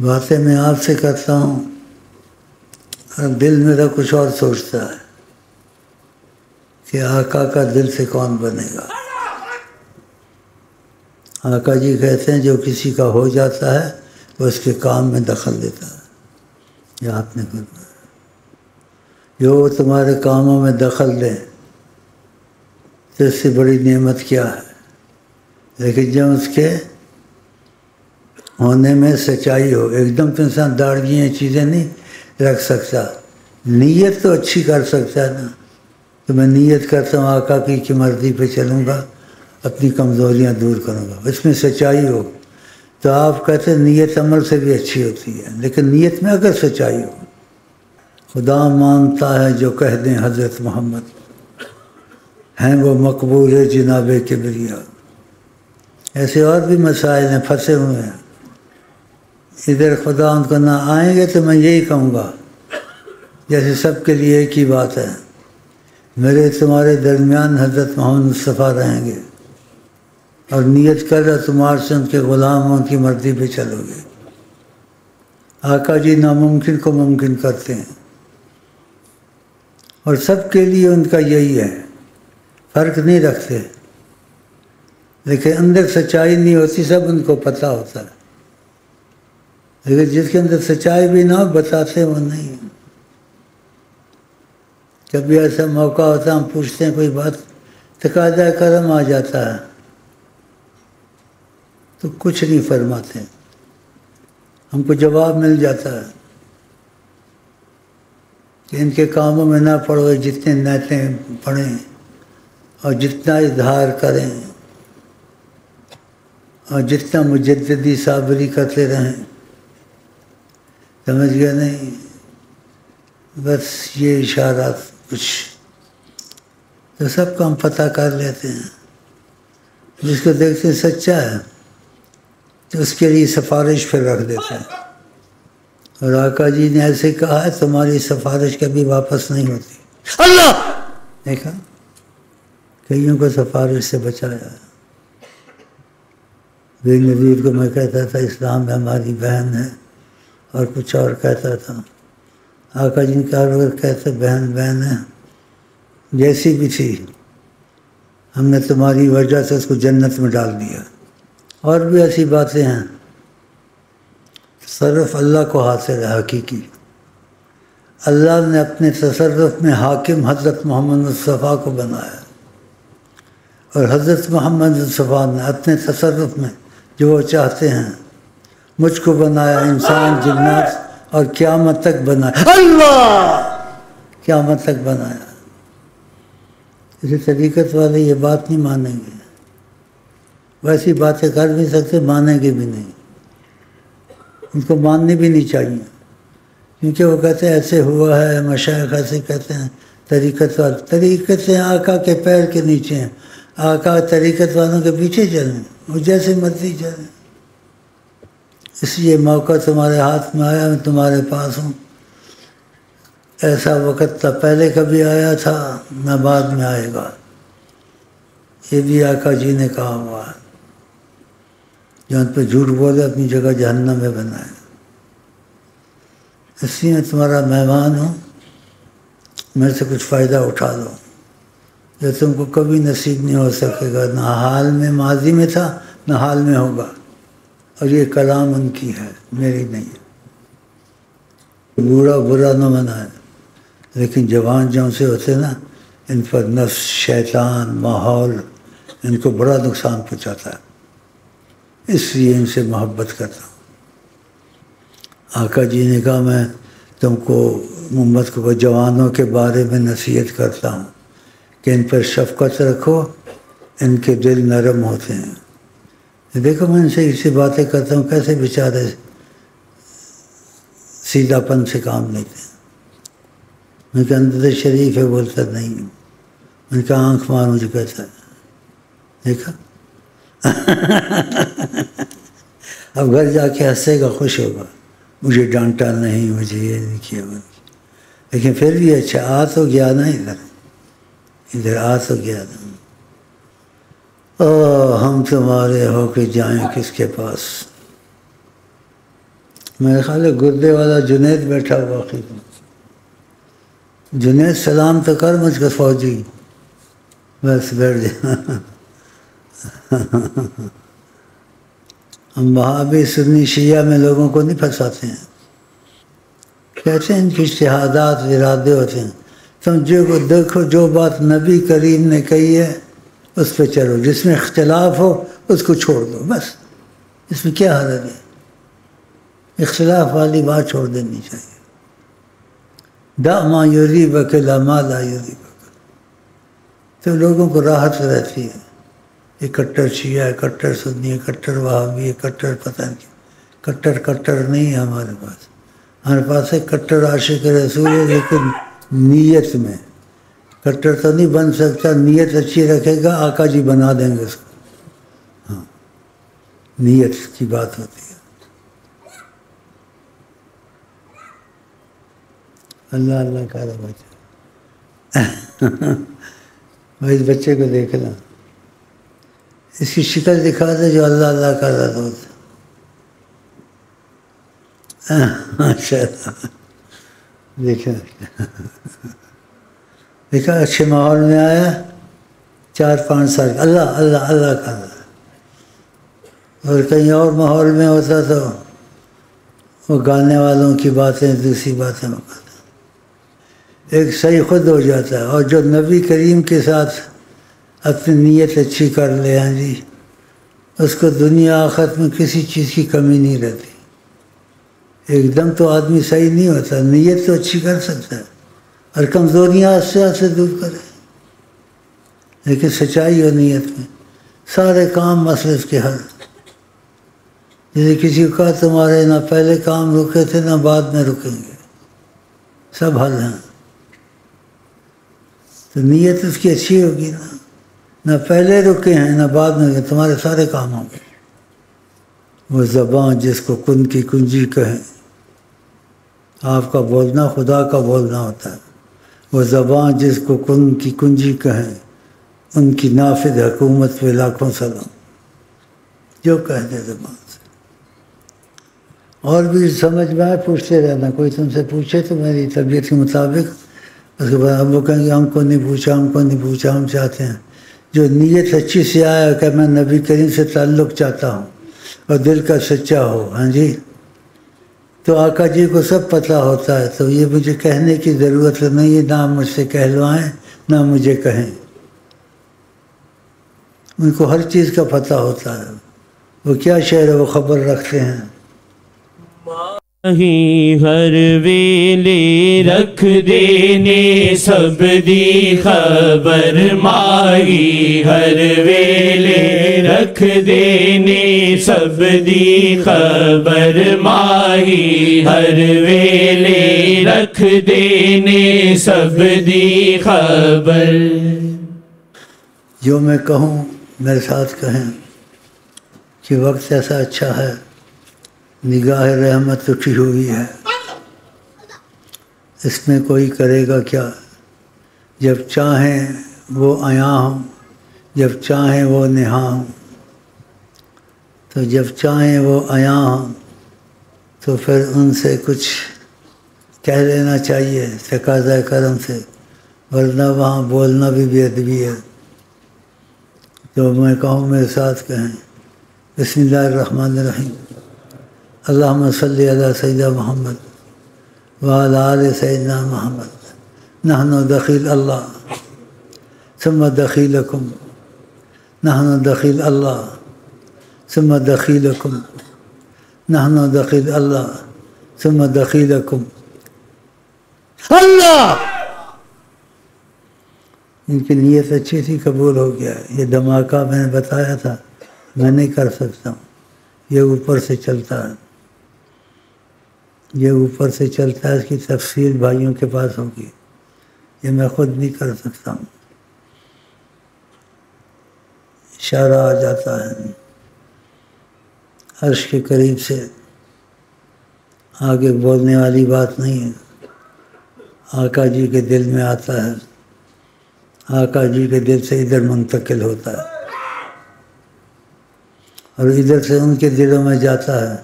باتیں میں آپ سے کرتا ہوں اور دل میرا کچھ اور سوچتا ہے کہ آقا کا دل سے کون بنے گا۔ آقا جی کہتے ہیں جو کسی کا ہو جاتا ہے تو اس کے کام میں دخل دیتا ہے۔ یہ آپ نے فرمایا جو تمہارے کاموں میں دخل دیں تو اس سے بڑی نعمت کیا ہے۔ لیکن جب اس کے ہونے میں سچائی ہو، ایک دم تو انسان داڑھیاں چیزیں نہیں رکھ سکتا، نیت تو اچھی کر سکتا ہے نا، تو میں نیت کرتا ہوں آقا کی مرضی پہ چلوں گا، اپنی کمزوریاں دور کروں گا، اس میں سچائی ہو تو آپ کہتے ہیں نیت عمل سے بھی اچھی ہوتی ہے، لیکن نیت میں اگر سچائی ہو۔ خدا مانتا ہے جو کہہ دیں حضرت محمد ہیں وہ مقبول ہے جناب کبریا۔ ایسے اور بھی مسائل ہیں پھنسے ہوئے ہیں، ادھر خدا ان کو نہ آئیں گے تو میں یہی کہوں گا جیسے سب کے لیے ایک ہی بات ہے، میرے تمہارے درمیان حضرت محمد مصطفیٰ رہیں گے اور نیت کر رہا تمہارے سے ان کے غلام ہوں، ان کی مرضی پہ چلو گے۔ آقا جی ناممکن کو ممکن کرتے ہیں اور سب کے لیے ان کا یہی ہے، فرق نہیں رکھتے، لیکن اندر سچائی نہیں ہوتی، سب ان کو پتہ ہوتا ہے، لیکن جس کے اندر سچائی بھی نہ ہو بتاتے وہ نہیں۔ کبھی ایسا موقع ہوتا ہم پوچھتے ہیں کوئی بات، تقاضا کرم آ جاتا ہے تو کچھ نہیں فرماتے، ہم کو جواب مل جاتا ہے کہ ان کے کاموں میں نہ پڑو، جتنے نیتیں پڑھیں اور جتنا اظہار کریں اور جتنا مجددی صابری کرتے رہیں، سمجھ گیا نہیں؟ بس یہ اشارات کچھ تو سب کو ہم پتہ کر لیتے ہیں، جس کو دیکھتے ہیں سچا ہے تو اس کے لیے سفارش پھر رکھ دیتے ہیں، اور آقا جی نے ایسے کہا ہے تمہاری سفارش کبھی واپس نہیں ہوتی۔ اللہ دیکھا کئیوں کو سفارش سے بچایا ہے۔ بے نظیر کو میں کہتا تھا اسلام میں ہماری بہن ہے اور کچھ اور کہتا تھا، آقا جی کا اگر کہتے بہن بہن ہے جیسی بھی تھی، ہم نے تمہاری وجہ سے اس کو جنت میں ڈال دیا۔ اور بھی ایسی باتیں ہیں، تصرف اللہ کو حاصل ہے حقیقی، اللہ نے اپنے تصرف میں حاکم حضرت محمد مصطفیٰ کو بنایا، اور حضرت محمد مصطفیٰ نے اپنے تصرف میں جو وہ چاہتے ہیں مجھ کو بنایا، انسان جنات اور قیامت تک بنایا، اللہ قیامت تک بنایا۔ اسی طریقت والے یہ بات نہیں مانیں گے، ویسی باتیں کر بھی سکتے، مانیں گے بھی نہیں، ان کو ماننی بھی نہیں چاہیے، کیونکہ وہ کہتے ہیں ایسے ہوا ہے، مشائخ ایسے کہتے ہیں، طریقت والے طریقت سے آقا کے پیر کے نیچے ہیں، آقا طریقت والوں کے پیچھے چلیں، وہ جیسے مرضی چلیں۔ اس لیے موقع تمہارے ہاتھ میں آیا، میں تمہارے پاس ہوں، ایسا وقت نہ پہلے کبھی آیا تھا نہ بعد میں آئے گا، یہ بھی آقا جی نے کہا ہوا ہے، جہاں پہ جھوٹ بولے اپنی جگہ جہنم میں بنائے۔ اس لیے میں تمہارا مہمان ہوں، میرے سے کچھ فائدہ اٹھا دو، جو تم کو کبھی نصیب نہیں ہو سکے گا، نہ حال میں ماضی میں تھا نہ حال میں ہوگا، اور یہ کلام ان کی ہے، میری نہیں ہے۔ بوڑھا برا نہ منائے، لیکن جوان جو سے ہوتے نا ان پر نفس، شیطان، ماحول ان کو بڑا نقصان پہنچاتا ہے، اس لیے ان سے محبت کرتا ہوں۔ آقا جی نے کہا میں تم کو امت کو جوانوں کے بارے میں نصیحت کرتا ہوں کہ ان پر شفقت رکھو، ان کے دل نرم ہوتے ہیں۔ دیکھو میں ان سے اسی باتیں کرتا ہوں، کیسے بیچارے سیدھا پن سے کام لیتے ہیں۔ میں کہ اندر شریف ہے، بولتا نہیں، ان کا آنکھ مار مجھے کہتا ہے، دیکھا اب گھر جا کے ہنسے گا، خوش ہوگا، مجھے ڈانٹا نہیں، مجھے یہ نہیں کیا، لیکن پھر بھی اچھا آ تو گیا نا، ادھر آ تو گیا نا۔ ہم تمہارے ہو کے جائیں کس کے پاس، میرے خیال ہے گردے والا جنید بیٹھا ہوا واقعی جنید سلام تو کر مجھ کو فوجی، بس بیٹھ جا۔ ہم وہاں بھی سنی شیعہ میں لوگوں کو نہیں پھنساتے ہیں، کہتے ہیں ان کی اشتہادات ارادے ہوتے ہیں، سمجھو کو دیکھو جو بات نبی کریم نے کہی ہے اس پہ چلو، جس میں اختلاف ہو اس کو چھوڑ دو، بس اس میں کیا حرج ہے؟ اختلاف والی بات چھوڑ دینی چاہیے۔ دع ما یریبک الی ما لا یریبک، تو لوگوں کو راحت رہتی ہے، یہ کٹر شیعہ ہے، کٹر سنی ہے، کٹر وہابی ہے، کٹر پتہ نہیں، کٹر نہیں ہے ہمارے پاس ہے کٹر عاشق رسول ہے، لیکن نیت میں کٹر تو نہیں بن سکتا، نیت اچھی رکھے گا آقا جی بنا دیں گے اس کو، ہاں نیت کی بات ہوتی ہے۔ اللہ اللہ کر رہا بچہ، بھائی اس بچے کو دیکھنا، اس کی شکل دکھا دے جو اللہ اللہ کر رہا تھا، ماشاء اللہ دیکھا اچھے ماحول میں آیا، 4-5 سال اللہ اللہ اللہ کر رہا، اور کہیں اور ماحول میں ہوتا تو وہ گانے والوں کی باتیں دوسری باتیں مکاتا، ایک صحیح خود ہو جاتا ہے، اور جو نبی کریم کے ساتھ اپنی نیت اچھی کر لے، ہاں جی، اس کو دنیا آخرت میں کسی چیز کی کمی نہیں رہتی۔ ایک دم تو آدمی صحیح نہیں ہوتا، نیت تو اچھی کر سکتا ہے اور کمزوریاں سے دور کرے، لیکن سچائی اور نیت میں سارے کام مسئلے اس کے حل۔ جیسے کسی کو کہا تمہارے نہ پہلے کام رکے تھے نہ بعد میں رکیں گے، سب حل ہیں، تو نیت اس کی اچھی ہوگی نا، نہ پہلے رکے ہیں نہ بعد میں رکے، تمہارے سارے کام ہوں گے۔ وہ زبان جس کو کن کی کنجی کہیں، آپ کا بولنا خدا کا بولنا ہوتا ہے، وہ زبان جس کو کن کی کنجی کہیں، ان کی نافذ حکومت پہ لاکھوں سلام، جو کہہ دے زبان سے۔ اور بھی سمجھ میں آئے پوچھتے رہنا، کوئی تم سے پوچھے تو میری طبیعت کے مطابق، اس کے بعد اب وہ کہیں گے ہم کو نہیں پوچھا، ہم چاہتے ہیں جو نیت اچھی سے آیا کہ میں نبی کریم سے تعلق چاہتا ہوں اور دل کا سچا ہو، ہاں جی، تو آقا جی کو سب پتہ ہوتا ہے، تو یہ مجھے کہنے کی ضرورت نہیں ہے، نہ مجھ سے کہلوائیں نہ مجھے کہیں، ان کو ہر چیز کا پتہ ہوتا ہے، وہ کیا شعر ہے وہ خبر رکھتے ہیں۔ ماہی ہر ویلے رکھ دینے سب دی خبر، ماہی ہر ویلے رکھ دینے سب دی خبر، ماہی ہر ویلے رکھ دینے سب دی خبر۔ جو میں کہوں میرے ساتھ کہیں کہ وقت ایسا اچھا ہے، نگاہ رحمت اٹھی ہوئی ہے، اس میں کوئی کرے گا کیا، جب چاہیں وہ عیاں ہوں، جب چاہیں وہ نہاں ہوں، تو جب چاہیں وہ عیاں ہوں تو پھر ان سے کچھ کہہ لینا چاہیے تقاضۂ کرم سے، ورنہ وہاں بولنا بھی بے ادبی ہے۔ جو میں کہوں میرے ساتھ کہیں، بسم اللہ الرحمن الرحیم، اللہم صلی علی سیدنا محمد وعلی آل سیدنا محمد، نحن دخیل اللہ ثم دخیلکم، نحن دخیل اللہ ثم دخیلکم، نحن دخیل اللہ ثم دخیلکم، اللہ۔ ان کی نیت اچھی تھی، قبول ہو گیا۔ یہ دھماکہ میں نے بتایا تھا میں نہیں کر سکتا ہوں، یہ اوپر سے چلتا ہے، یہ اوپر سے چلتا ہے، اس کی تفصیل بھائیوں کے پاس ہوگی، یہ میں خود نہیں کر سکتا ہوں۔ اشارہ آ جاتا ہے عرش کے قریب سے، آگے بولنے والی بات نہیں ہے، آقا جی کے دل میں آتا ہے، آقا جی کے دل سے ادھر منتقل ہوتا ہے اور ادھر سے ان کے دلوں میں جاتا ہے،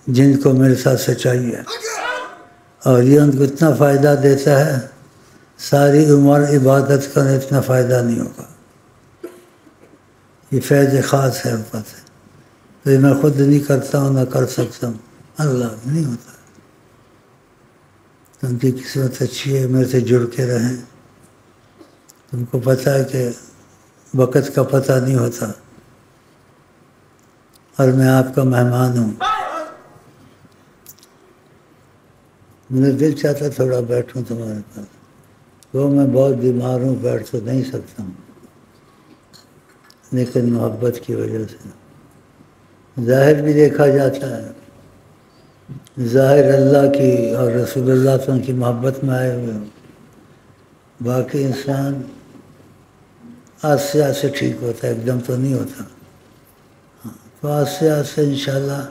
جن کو میرے ساتھ سچائی ہے، اور یہ ان کو اتنا فائدہ دیتا ہے ساری عمر عبادت کرنے اتنا فائدہ نہیں ہوگا. یہ فیض خاص ہے اوپر سے، تو یہ میں خود نہیں کرتا ہوں نہ کر سکتا ہوں، اللہ نہیں ہوتا. تم کی قسمت اچھی ہے، میرے سے جڑ کے رہیں. تم کو پتہ ہے کہ وقت کا پتہ نہیں ہوتا، اور میں آپ کا مہمان ہوں. میرا دل چاہتا تھوڑا بیٹھوں تمہارے پاس، وہ میں بہت بیمار ہوں، بیٹھ تو نہیں سکتا ہوں، لیکن محبت کی وجہ سے ظاہر بھی دیکھا جاتا ہے، ظاہر اللہ کی اور رسول اللہ صلی اللہ علیہ وسلم کی محبت میں آئے ہوئے ہوں. باقی انسان آہستہ سے ٹھیک ہوتا ہے، ایک دم تو نہیں ہوتا. ہاں تو آہستہ انشاءاللہ.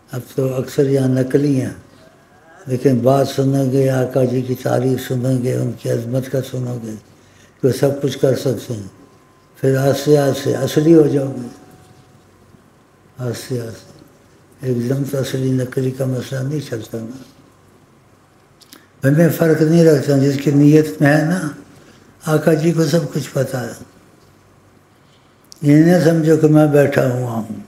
اب تو اکثر یہاں نقلی ہیں، لیکن بات سنیں گے، آقا جی کی تعریف سنیں گے، ان کی عظمت کا سنو گے کہ وہ سب کچھ کر سکتے ہیں، پھر آہستہ اصلی ہو جاؤ گے. آہستہ ایک دم تو اصلی نقلی کا مسئلہ نہیں چلتا نا. میں فرق نہیں رکھتا ہوں، جس کی نیت میں ہے نا، آقا جی کو سب کچھ پتہ ہے. یہ نہ سمجھو کہ میں بیٹھا ہوا ہوں،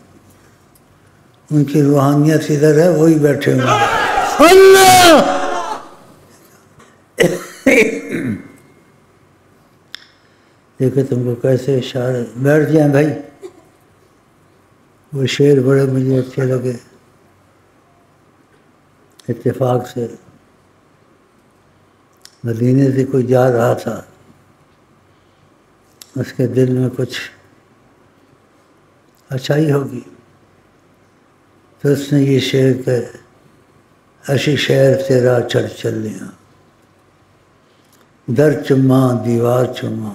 ان کی روحانیت ادھر ہے، وہی بیٹھے ہوئے ہیں. اللہ دیکھو تم کو کیسے اشارے. بیٹھ جائیں بھائی. وہ شعر بڑے مجھے اچھے لگے. اتفاق سے مدینے سے کوئی جا رہا تھا، اس کے دل میں کچھ اچھائی ہوگی، تو اس نے یہ شعر کہ اشی شہر تیرا چڑھ چل لیا، در چما دیوار چما،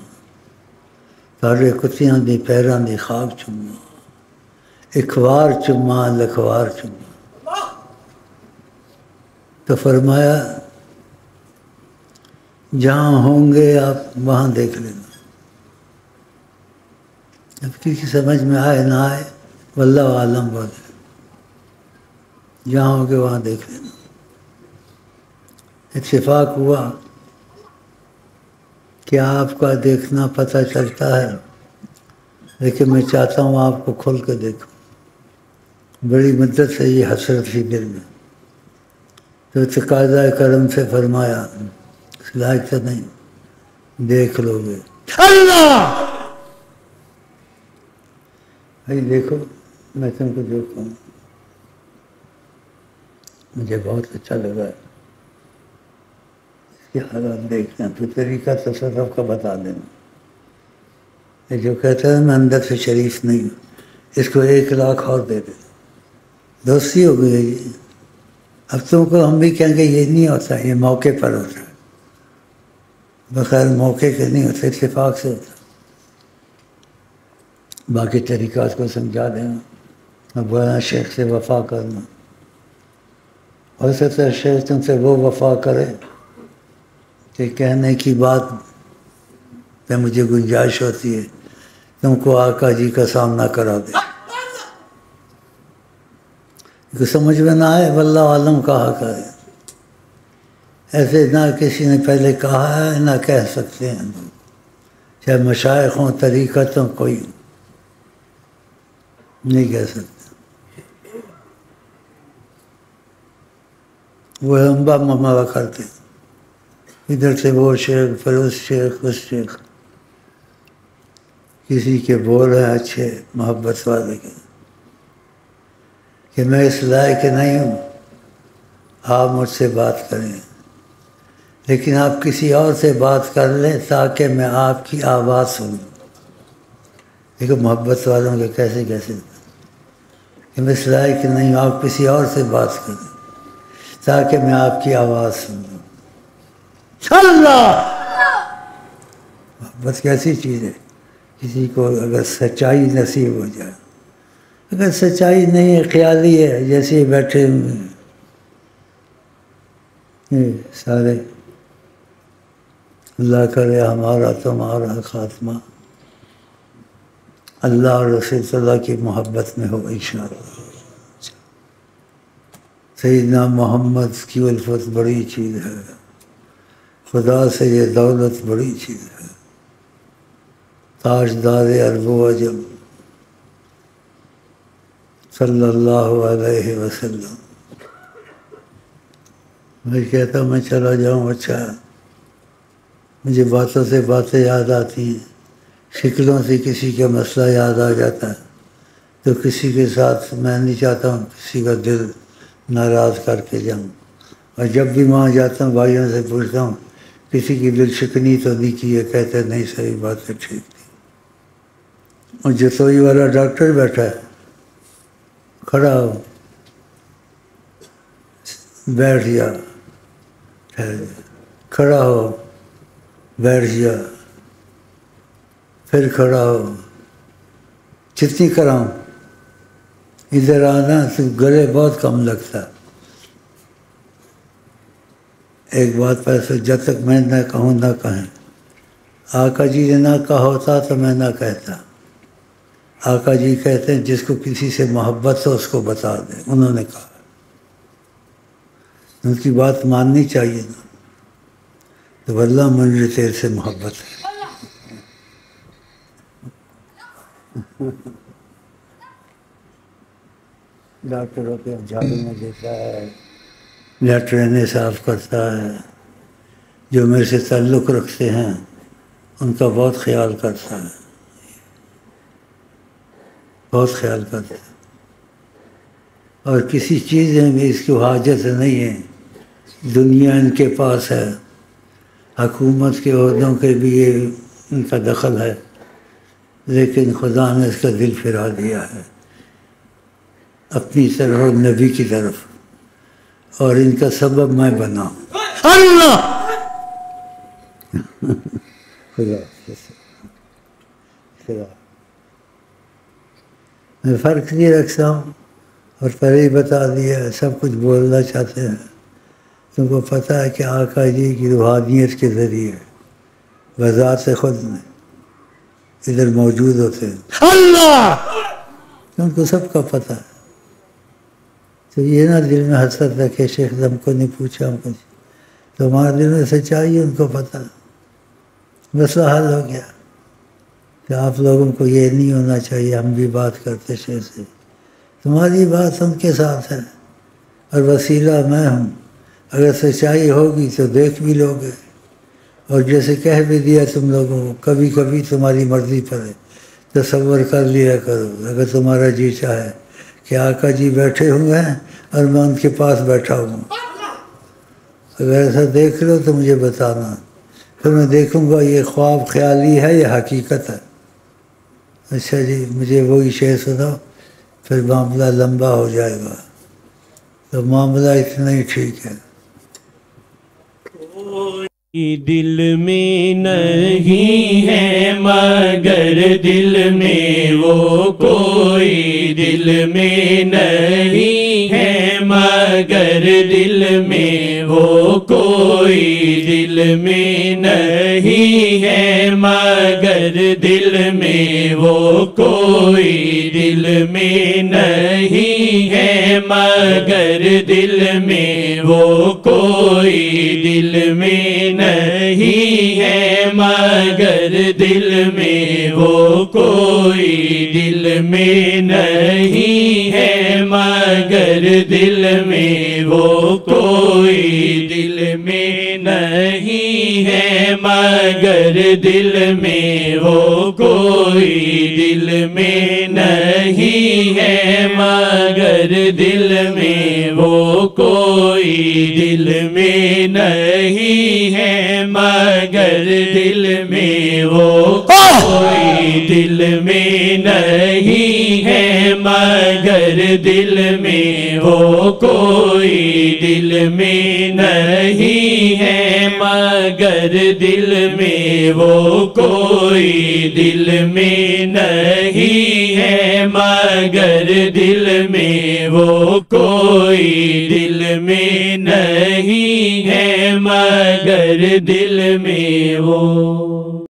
تارے کتیاں دی پیراں دی خاک چما، اخبار چما لکھوار چما. تو فرمایا جہاں ہوں گے آپ وہاں دیکھ لینا. اب کسی سمجھ میں آئے نہ آئے واللہ عالم بولے، جہاں ہوں گے وہاں دیکھ لینا. اتفاق ہوا کہ آپ کا دیکھنا پتہ چلتا ہے، لیکن میں چاہتا ہوں آپ کو کھل کے دیکھوں. بڑی مدت سے یہ حسرت تھی دل میں، تو تقاضا کرم سے فرمایا لائق تو نہیں، دیکھ لو گے. اللہ بھائی دیکھو، میں تم کو جو کہوں مجھے بہت اچھا لگا ہے. اس کے حالات دیکھنا، تو طریقہ تصرف کا بتا دینا. یہ جو کہتا ہے میں اندر سے شریف نہیں ہوں، اس کو 1,00,000 اور دے دے. دوستی ہو گئی ہے یہ. اب تم کو ہم بھی کہیں گے یہ نہیں ہوتا، یہ موقع پر ہوتا ہے، بغیر موقع کے نہیں ہوتا، اتفاق سے ہوتا. باقی طریقات کو سمجھا دینا. اب بولا شیخ سے وفا کرنا، ہو سکتا ہے شیخ تم سے وہ وفا کرے کہ کہنے کی بات پہ مجھے گنجائش ہوتی ہے، تم کو آقا جی کا سامنا کرا دے. کہ سمجھ میں نہ آئے واللہ عالم کہا کرے. ایسے نہ کسی نے پہلے کہا ہے نہ کہہ سکتے ہیں لوگ، چاہے مشائخ ہوں، طریقت ہوں، کوئی نہیں کہہ سکتے. وہ لمبا مملا کرتے، ادھر سے وہ شیخ، پھر اس شیخ، اس شیخ. کسی کے بول ہیں اچھے محبت والے کے کہ میں اس لائق نہیں ہوں آپ مجھ سے بات کریں، لیکن آپ کسی اور سے بات کر لیں تاکہ میں آپ کی آواز سنوں. دیکھو محبت والوں کے کیسے کہ میں اس لائق نہیں ہوں، آپ کسی اور سے بات کریں تاکہ میں آپ کی آواز سنوں. اللہ محبت کیسی چیز ہے. کسی کو اگر سچائی نصیب ہو جائے، اگر سچائی نہیں ہے، خیالی ہے، جیسے بیٹھے ہوئے ہیں سارے. اللہ کرے ہمارا تمہارا خاتمہ اللہ اور رسول اللہ کی محبت میں ہو انشاءاللہ. سیدنا محمد کی الفت بڑی چیز ہے، خدا سے یہ دولت بڑی چیز ہے، تاجدار عرب و عجم صلی اللہ علیہ وسلم۔ میں کہتا میں چلا جاؤں، اچھا مجھے باتوں سے باتیں یاد آتی ہیں، شکلوں سے کسی کا مسئلہ یاد آ جاتا ہے، تو کسی کے ساتھ میں نہیں چاہتا ہوں کسی کا دل ناراض کر کے جاؤں، اور جب بھی وہاں جاتا ہوں بھائیوں سے پوچھتا ہوں کسی کی دل شکنی تو نہیں کی ہے، کہتے نہیں صحیح بات ہے، ٹھیک تھی۔ اور جسوئی والا ڈاکٹر بیٹھا ہے، کھڑا ہو، بیٹھ جا، ٹھہر جا، کھڑا ہو، بیٹھ جا، پھر کھڑا ہو، جتنی کراؤں، ادھر آنا، تو گلے بہت کم لگتا۔ ایک بات پیسے جب تک میں نہ کہوں نہ کہیں، آقا جی نے نہ کہا ہوتا تو میں نہ کہتا۔ آقا جی کہتے ہیں جس کو کسی سے محبت ہو اس کو بتا دیں، انہوں نے کہا، ان کی بات ماننی چاہیے نا، تو واللہ مجھے تیرے سے محبت ہے۔ ڈاکٹر ہوتے ہیں، جھاڑو میں دیتا ہے، لیٹرینیں صاف کرتا ہے، جو میرے سے تعلق رکھتے ہیں ان کا بہت خیال کرتا ہے، بہت خیال کرتا ہے، اور کسی چیز میں بھی اس کو حاجت نہیں ہے، دنیا ان کے پاس ہے، حکومت کے عہدوں کے بھی یہ ان کا دخل ہے، لیکن خدا نے اس کا دل پھرا دیا ہے اپنی طرف اور نبی کی طرف، اور ان کا سبب میں بنا ہوں۔ اللہ خدا میں فرق نہیں رکھتا ہوں، اور پہلے ہی بتا دیا، سب کچھ بولنا چاہتے ہیں، تم کو پتہ ہے کہ آقا جی کی روحانیت کے ذریعے بذات خود میں ادھر موجود ہوتے ہیں، اللہ تم کو سب کا پتہ ہے، تو یہ نہ دل میں حسرت رکھے شیخ ہم کو نہیں پوچھا، ہم کچھ تمہارے دل میں سچائی ان کو پتہ، مسئلہ حل ہو گیا کہ آپ لوگوں کو یہ نہیں ہونا چاہیے ہم بھی بات کرتے شیخ سے، تمہاری بات ان کے ساتھ ہے اور وسیلہ میں ہوں، اگر سچائی ہوگی تو دیکھ بھی لو گے، اور جیسے کہہ بھی دیا تم لوگوں کو، کبھی کبھی تمہاری مرضی پر ہے، تصور کر لیا کرو، اگر تمہارا جی چاہے کہ آقا جی بیٹھے ہوئے ہیں اور میں ان کے پاس بیٹھا ہوں، اگر ایسا دیکھ لو تو مجھے بتانا، پھر میں دیکھوں گا یہ خواب خیالی ہے یا حقیقت ہے۔ اچھا جی مجھے وہی شعر سناؤ، پھر معاملہ لمبا ہو جائے گا، تو معاملہ اتنا ہی ٹھیک ہے۔ دل میں نہیں ہے مگر دل میں وہ کوئی، دل میں نہیں ہے مگر دل میں وہ کوئی، دل میں نہیں ہے مگر دل میں وہ کوئی، دل میں نہیں ہے مگر دل میں وہ کوئی، دل میں نہیں ہے مگر دل میں وہ کوئی، دل میں نہیں ہے مگر دل میں وہ کوئی، دل میں نہیں ہے مگر دل میں وہ کوئی، دل میں نہیں ہے مگر دل میں وہ کوئی، دل میں نہیں ہے مگر دل میں وہ کوئی، دل میں نہیں ہے مگر دل میں وہ کوئی، دل میں نہیں ہے مگر دل میں وہ کوئی، دل میں نہیں ہے مگر دل میں وہ کوئی، دل میں نہیں ہے مگر دل میں وہ